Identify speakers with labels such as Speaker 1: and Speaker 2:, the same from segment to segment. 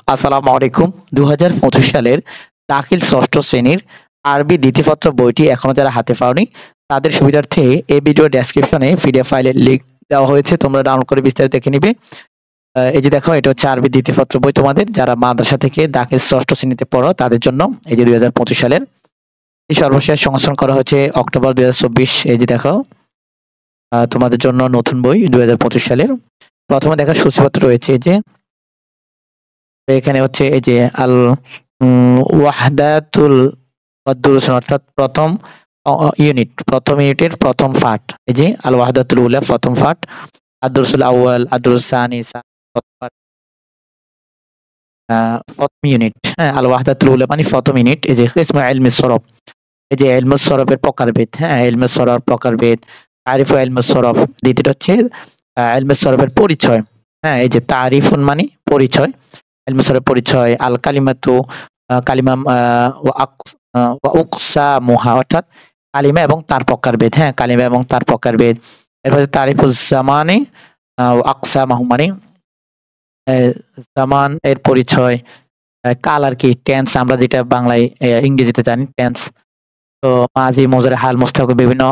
Speaker 1: আসসালামু আলাইকুম। ২০২৫ সালের দাখিল ৬ষ্ঠ শ্রেণীর আরবি দ্বিতীয়পত্র বইটি এখনো যারা হাতে পাওনি, তাদের সুবিধার্থে এই ভিডিও ডেসক্রিপশনে পিডিএফ ফাইলের লিংক দেওয়া হয়েছে। তোমরা ডাউনলোড করে বিস্তারিত দেখে নিবে। এই যে দেখো, এটা হচ্ছে আরবি দ্বিতীয়পত্র বই তোমাদের যারা মাদ্রাসা থেকে দাখিল ৬ষ্ঠ শ্রেণীতে পড়ো তাদের জন্য। এই যে ২০২৫ সালের এই সর্বশেষ সংস্করণ করা হয়েছে অক্টোবর ২০২৪। এই যে দেখো, তোমাদের জন্য নতুন বই ২০২৫ সালের। প্রথমে দেখো সূচিপত্র রয়েছে। এই যে এখানে হচ্ছে এই যে আল ওয়াহদাতুল ওয়াদ-দুরুস, অর্থাৎ প্রথম ইউনিটের প্রথম পাঠ। এই যে আল ওয়াহদাতুল উলা প্রথম পাঠ, আদ-দুরুসুল আউয়াল, আদ-দুরুস সানি প্রথম পাঠ, প্রথম ইউনিট। হ্যাঁ, আল ওয়াহদাতুল উলা মানে প্রথম ইউনিট। এই যে ইসমু ইলমুস সরফ, এই যে ইলমুস সরফের প্রকারভেদ। হ্যাঁ, ইলমুস সরফ প্রকারভেদ। তারিফু ইলমুস সরফ। দ্বিতীয়টা হচ্ছে ইলমুস সরফের পরিচয়। হ্যাঁ, এই যে তারিফুন মানে পরিচয়, ইলমুস সরফের পরিচয়। আল কালিমাতু কালিমা ওয়া আকসামুহা, অর্থাৎ কালিমা এবং তার প্রকারভেদ। হ্যাঁ, কালিমা এবং তার প্রকারভেদ। এরপরে তারিফুজ জামানি ওয়া আকসামাহু মানে জামান এর পরিচয়। কাল আর কি টেন্স, আমরা যেটা বাংলায় ইংরেজিতে জানি টেন্স। তো মাজি, মুজারি, হাল, মুস্তাকবিল বিভিন্ন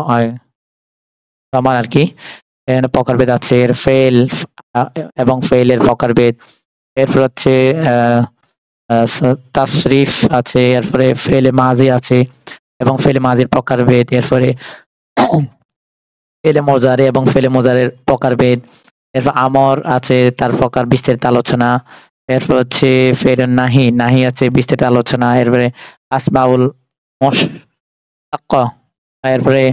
Speaker 1: জামান আর কি। এখানে প্রকারভেদ আছে। এর ফেল এবং ফেলের প্রকারভেদ। এরপর হচ্ছে তাসরিফ আছে, এরপরে ফেলে মাজি আছে এবং ফেলে মাজির প্রকারভেদ। এরপরে ফেলে মোজারে এবং ফেলে মোজারের প্রকারভেদ। এরপর আমর আছে, তার প্রকার বিস্তারিত আলোচনা। এরপর হচ্ছে ফেলে নাহি আছে, বিস্তারিত আলোচনা। এরপরে আসমাউল মুশতাক্ক। এরপরে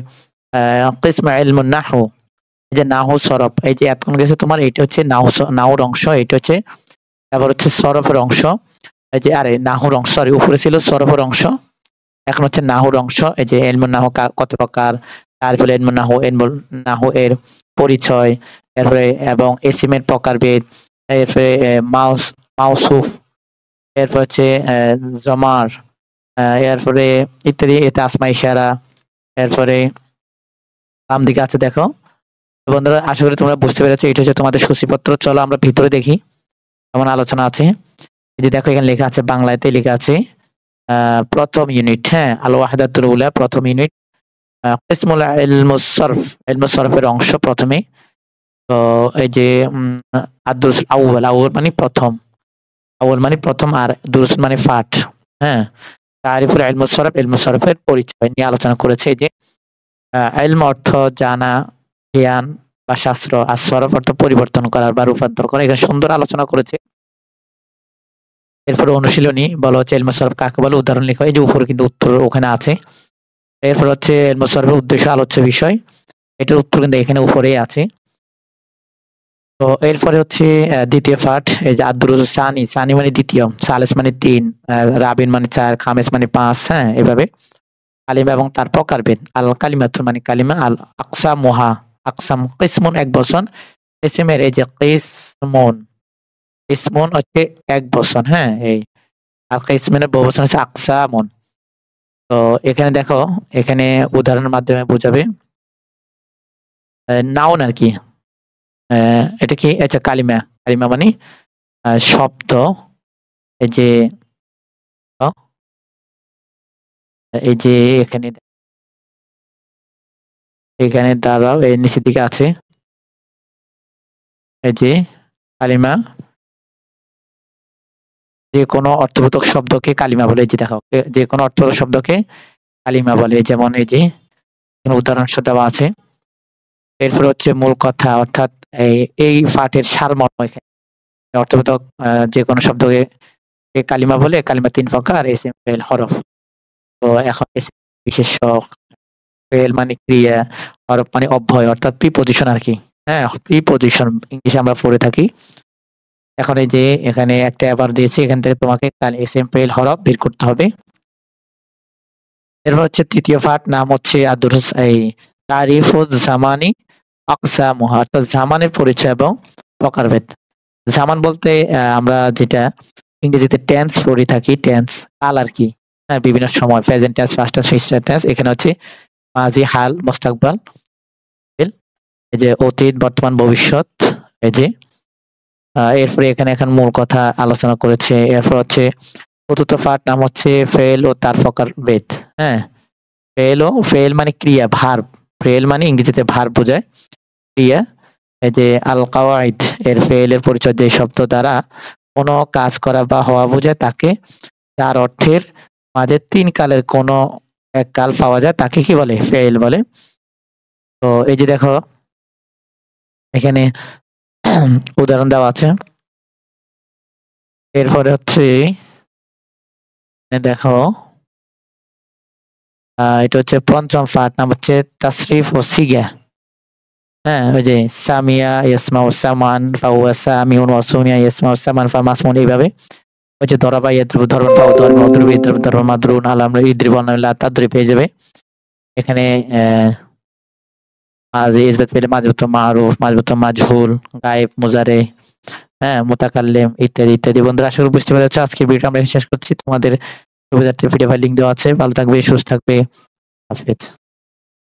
Speaker 1: কিসমু ইলমুন নাহু, এই যে নাহু সরফ। এই যে এতক্ষণ গেছে তোমার, এটা হচ্ছে নাহুর অংশ, এটা হচ্ছে আবার হচ্ছে সরফের অংশ। এই যে আরে নাহুর অংশ, সরি উপরে ছিল সরফের অংশ, এখন হচ্ছে নাহুর অংশ। এই যে ইলমুন নাহু কত প্রকার, তারপরে ইলমুন নাহু এর পরিচয়। এরপরে এবং ইসিমের প্রকারভেদ। এরপরে মাউসুফ। এরপর হচ্ছে জমার। এরপরে ইত্যাদি। এতে আসমা ইশারা। এরপরে বাম দিকে আছে দেখো। বন্ধুরা, আশা করি তোমরা বুঝতে পেরেছো। এটা হচ্ছে তোমাদের সূচিপত্র। চলো আমরা ভিতরে দেখি কেমন আলোচনা আছে। এই যে দেখো, এখানে লেখা আছে, বাংলাতে লেখা আছে প্রথম ইউনিট। হ্যাঁ, আল ওয়াহদাতুল উলা প্রথম ইউনিট। কিসমুল ইলমুস সরফ, ইলমুস সরফের অংশ প্রথমে। তো এই যে আদ-দুরুস আউয়াল, আউয়াল মানে প্রথম, আউয়াল মানে প্রথম, আর দুরুস মানে পাঠ। হ্যাঁ, তারিফুল ইলমুস সরফ, ইলমুস সরফের পরিচয় নিয়ে আলোচনা করেছে। এই যে ইলম অর্থ জানা, জ্ঞান বা শাস্ত্র, আর সরফ অর্থ পরিবর্তন করা বা রূপান্তর করা। এখানে সুন্দর আলোচনা করেছে। এরপর অনুশীলনী বলা হচ্ছে ইলমুস সরফ কাকে বলে, উদাহরণ লেখা। এই যে উপরে কিন্তু উত্তর ওখানে আছে। এরপর হচ্ছে ইলমুস সরফের উদ্দেশ্য, আলোচ্য বিষয়। এটার উত্তর কিন্তু এখানে উপরেই আছে। তো এরপরে হচ্ছে দ্বিতীয় পাঠ। এই যে আদ-দুরুস সানি, সানি মানে দ্বিতীয়, সালেস মানে ৩, রাবিন মানে ৪, খামেস মানে ৫। হ্যাঁ, এভাবে কালিমা এবং তার প্রকারভেদ। আল কালিমাতু মানে কালিমা, আল আকসামুহা, আকসাম কিসমুন এক বচন, ইসমের এই যে কিসমুন, ইসমুন হচ্ছে এক বচন। হ্যাঁ, এই আর কিসমুনের বহুবচন হচ্ছে আকসামুন। তো এখানে দেখো, এখানে উদাহরণের মাধ্যমে বোঝাবে। নাউন আর কি। এটা কি? আচ্ছা, কালিমা। কালিমা মানে শব্দ। এই যে এই যে এখানে এখানে দাঁড়াও, এই নিচের দিকে আছে। এই যে কালিমা, যে কোনো অর্থবোধক শব্দকে কালিমা বলে। এই যে দেখো, যে কোনো অর্থবোধক শব্দকে কালিমা বলে। যেমন এই যে উদাহরণ দেওয়া আছে। এরপর হচ্ছে মূল কথা, অর্থাৎ এই পাঠের সারমর্ম। এখানে অর্থবোধক যে কোনো শব্দকে কালিমা বলে। কালিমা ৩ প্রকার, ইসম, ফেল, হরফ। তো এখন ইসম বিশেষ্য, ফেল মানে ক্রিয়া, হরফ মানে অব্যয় অর্থাৎ প্রিপজিশন আর কি। হ্যাঁ, প্রিপজিশন ইংলিশে আমরা পড়ে থাকি। এখন এই যে এখানে একটা আবার দিয়েছি, এখান থেকে তোমাকে ইসম, ফেল, হরফ বের করতে হবে। এরপর হচ্ছে তৃতীয় পাঠ, নাম হচ্ছে আদ-দুরুস তারিফুজ জামানি আকসামুহা, অর্থাৎ জামানের পরিচয় এবং প্রকারভেদ। জামান বলতে আমরা যেটা ইংরেজিতে টেন্স পড়ে থাকি, টেন্স কাল আর কি। হ্যাঁ, বিভিন্ন সময় present tense, past tense, future tense. এখানে হচ্ছে মাজি, হাল, মুস্তাকবাল, এই যে অতীত, বর্তমান, ভবিষ্যৎ। এই যে এরপরে এখানে এখন মূল কথা আলোচনা করেছে। এরপর হচ্ছে চতুর্থ পার্ট নাম হচ্ছে ফেল ও তার প্রকারভেদ। হ্যাঁ? ফেল মানে ক্রিয়া, ভার্ব। ফেল মানে ইংরেজিতে ভার্ব বোঝায়, ক্রিয়া। এই যে আল কাওয়াইদ এর ফেলের পরিচয় যে শব্দ দ্বারা কোনো কাজ করা বা হওয়া বোঝায় তাকে, যার অর্থের মাঝে ৩ কালের কোনো এক কাল পাওয়া যায় তাকে কি বলে? ফেল বলে। তো এই যে দেখো এখানে উদাহরণ দেওয়া আছে। এরপরে হচ্ছে দেখো এটা হচ্ছে পঞ্চম পার্ট নাম হচ্ছে তাসরিফ ও সিগা। হ্যাঁ, ওই যে সামিয়া ইয়াসমাউ সামান ফাহুয়া সামিউন ওয়া সুমিয়া ইয়াসমাউ সামান ফামাসমুন, এইভাবে ওই যে দরাবা ইয়াদরিবু দরবান ফাহু দরবা মাদরুব ইদরিব দরবা মাদরুন আলাম ইদরিবু লা তাদরিব পেয়ে যাবে। এখানে মাজি ইসবাত পেলে মাজবুত মারুফ, মাজবুত মাজহুল, গায়েব, মুজারে, হ্যাঁ, মুতাকাল্লিম ইত্যাদি ইত্যাদি। বন্ধুরা আশা করি বুঝতে পেরেছো। আজকের ভিডিওটা আমরা শেষ করছি। তোমাদের সুবিধার্থে পিডিএফ লিংক দেওয়া আছে। ভালো থাকবে, সুস্থ থাকবে। হাফেজ।